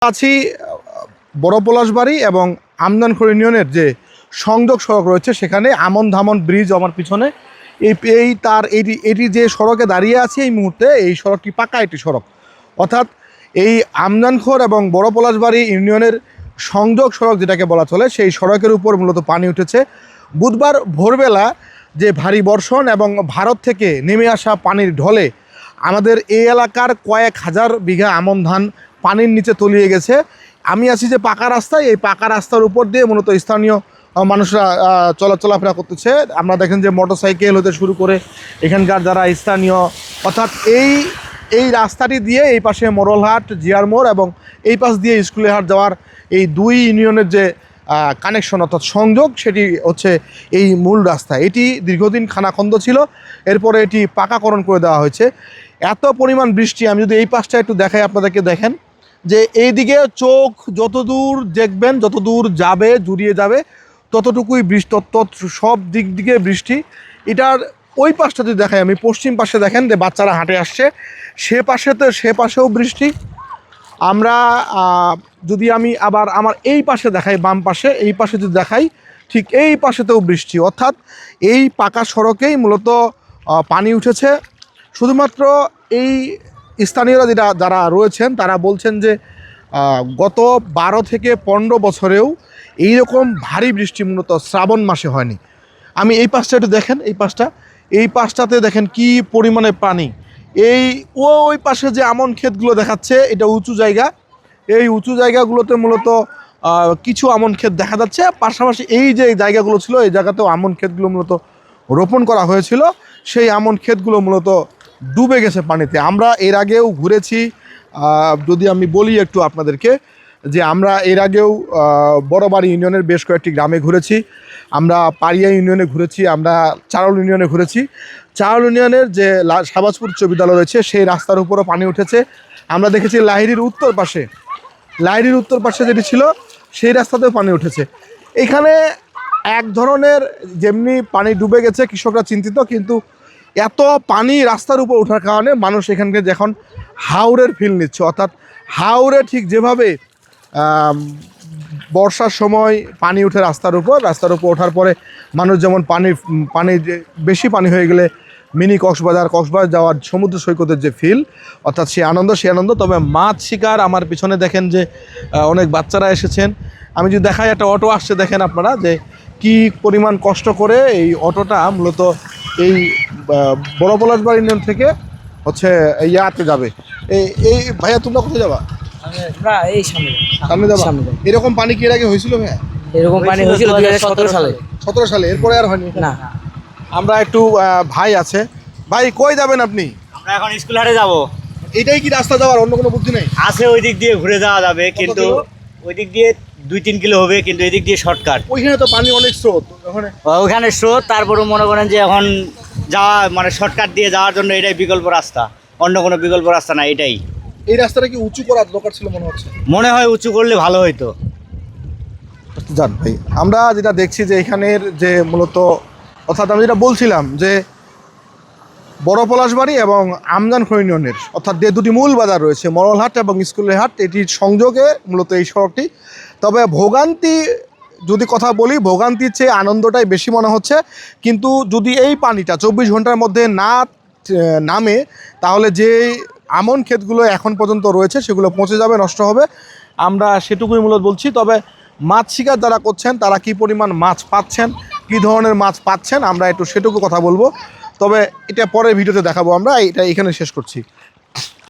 আছি বড় পলাশবাড়ি এবং আমদানখোর ইউনিয়নের যে সংযোগ সড়ক রয়েছে সেখানে আমন ধামন ব্রিজ আমার পিছনে এটি যে সড়কে দাঁড়িয়ে আছে এই মুহূর্তে এই সড়কটি পাকা একটি সড়ক, অর্থাৎ এই আমদানখোর এবং বড় পলাশবাড়ি ইউনিয়নের সংযোগ সড়ক যেটাকে বলা চলে সেই সড়কের উপর মূলত পানি উঠেছে। বুধবার ভোরবেলা যে ভারী বর্ষণ এবং ভারত থেকে নেমে আসা পানির ঢলে আমাদের এই এলাকার কয়েক হাজার বিঘা আমন ধান পানির নিচে তলিয়ে গেছে। আমি আছি যে পাকা রাস্তায়, এই পাকা রাস্তার উপর দিয়ে মূলত স্থানীয় মানুষরা চলাফেরা করতেছে। আমরা দেখেন যে মোটরসাইকেল হতে শুরু করে এখানকার যারা স্থানীয়, অর্থাৎ এই রাস্তাটি দিয়ে এই পাশে মোড়লহাট, জিয়ার মোড় এবং এই পাশ দিয়ে স্কুলের হাট যাওয়ার এই দুই ইউনিয়নের যে কানেকশন অর্থাৎ সংযোগ, সেটি হচ্ছে এই মূল রাস্তা। এটি দীর্ঘদিন খানাখন্দ ছিল, এরপরে এটি পাকাকরণ করে দেওয়া হয়েছে। এত পরিমাণ বৃষ্টি, আমি যদি এই পাশটা একটু দেখাই আপনাদেরকে, দেখেন যে এইদিকে চোখ যতদূর দেখবেন, যতদূর যাবে জুড়িয়ে যাবে ততটুকুই বৃষ্টি, সব দিক দিকে বৃষ্টি। এটার ওই পাশটা যদি দেখাই, আমি পশ্চিম পাশে দেখেন যে বাচ্চারা হাঁটে আসছে, সে পাশেও বৃষ্টি। আমরা যদি আমি আবার আমার এই পাশে দেখাই, বাম পাশে, এই পাশে যদি দেখাই ঠিক এই পাশেতেও বৃষ্টি, অর্থাৎ এই পাকা সড়কেই মূলত পানি উঠেছে। শুধুমাত্র এই স্থানীয়রা যারা রয়েছেন তারা বলছেন যে গত 12 থেকে 15 বছরেও এইরকম ভারী বৃষ্টি মূলত শ্রাবণ মাসে হয়নি। আমি এই পাশটা একটু দেখেন, এই পাশটাতে দেখেন কি পরিমাণে পানি। ওই পাশে যে আমন ক্ষেতগুলো দেখাচ্ছে, এটা উঁচু জায়গা, এই উঁচু জায়গাগুলোতে মূলত কিছু আমন ক্ষেত দেখা যাচ্ছে। পাশাপাশি এই যে জায়গাগুলো ছিল, এই জায়গাতেও আমন ক্ষেতগুলো মূলত রোপণ করা হয়েছিল, সেই আমন ক্ষেতগুলো মূলত ডুবে গেছে পানিতে। আমরা এর আগেও ঘুরেছি, যদি আমি বলি একটু আপনাদেরকে, যে আমরা এর আগেও বড়বাড়ি ইউনিয়নের বেশ কয়েকটি গ্রামে ঘুরেছি, আমরা পাড়িয়া ইউনিয়নে ঘুরেছি, আমরা চারল ইউনিয়নে ঘুরেছি। চারল ইউনিয়নের যে শাহবাজপুর উচ্চ বিদ্যালয় রয়েছে সেই রাস্তার উপরও পানি উঠেছে। আমরা দেখেছি লাহিড়ির উত্তর পাশে যেটি ছিল সেই রাস্তাতেও পানি উঠেছে। এখানে এক ধরনের যেমনি পানি ডুবে গেছে, কৃষকরা চিন্তিত, কিন্তু এত পানি রাস্তার উপর ওঠার কারণে মানুষ এখানকে যখন হাওরের ফিল নিচ্ছে, অর্থাৎ হাওরে ঠিক যেভাবে বর্ষার সময় পানি উঠে রাস্তার উপর ওঠার পরে মানুষ যেমন পানি বেশি পানি হয়ে গেলে মিনি কক্সবাজার যাওয়ার সমুদ্র সৈকতের যে ফিল, অর্থাৎ সেই আনন্দ। তবে মাছ শিকার, আমার পিছনে দেখেন যে অনেক বাচ্চারা এসেছেন। আমি যদি দেখাই, একটা অটো আসছে, দেখেন আপনারা যে কি পরিমাণ কষ্ট করে এই অটোটা মূলত এই বড় পলাশবাড়ি ইউনিয়ন থেকে হচ্ছে ইয়াতে যাবে। এই ভাইয়া, তোমরা কোথায় যাবা? এই সামনে যাবা। এরকম পানি কি এর আগে হয়েছিল ভাইয়া? এরকম পানি হয়েছিল 2017 সালে, এরপরে আর হয়নি না। আমরা একটু ভাই আছে, ভাই কই যাবেন আপনি? আমরা এখন স্কুল হাটে যাব। এটাই কি রাস্তা যাওয়ার, অন্য কোনো বুদ্ধি নেই? আছে, ওই দিক দিয়ে ঘুরে যাওয়া যাবে, কিন্তু ওই দিক দিয়ে 2-3 কিলো হবে, কিন্তু এই দিক দিয়ে শর্টকাট। ওইখানে তো পানি অনেক স্রোত, ওখানে স্রোত, তারপরে মনে করেন যে এখন যাওয়া মানে শর্টকাট দিয়ে যাওয়ার জন্য এটাই বিকল্প রাস্তা, অন্য কোনো বিকল্প রাস্তা না, এটাই। এই রাস্তাটা কি উঁচু করার দরকার ছিল মনে হয় উঁচু করলে ভালো হইতো। জান ভাই, আমরা যেটা দেখছি যে এখানের যে মূলত, অর্থাৎ আমি যেটা বলছিলাম যে বড় পলাশবাড়ি এবং আমদানখোর ইউনিয়নের, অর্থাৎ যে দুটি মূল বাজার রয়েছে, মোড়লহাট এবং স্কুলের হাট, এটির সংযোগে মূলত এই সড়কটি। তবে ভোগান্তি যদি কথা বলি, ভোগান্তির চেয়ে আনন্দটাই বেশি মনে হচ্ছে। কিন্তু যদি এই পানিটা 24 ঘন্টার মধ্যে না নামে, তাহলে যে আমন ক্ষেতগুলো এখন পর্যন্ত রয়েছে সেগুলো পচে যাবে, নষ্ট হবে। আমরা সেটুকুই মূলত বলছি। তবে মাছ শিকার যারা করছেন তারা কি পরিমাণ মাছ পাচ্ছেন, কী ধরনের মাছ পাচ্ছেন, আমরা একটু সেটুকু কথা বলবো। তবে এটা পরের ভিডিওতে দেখাবো। আমরা এটা এখানে শেষ করছি।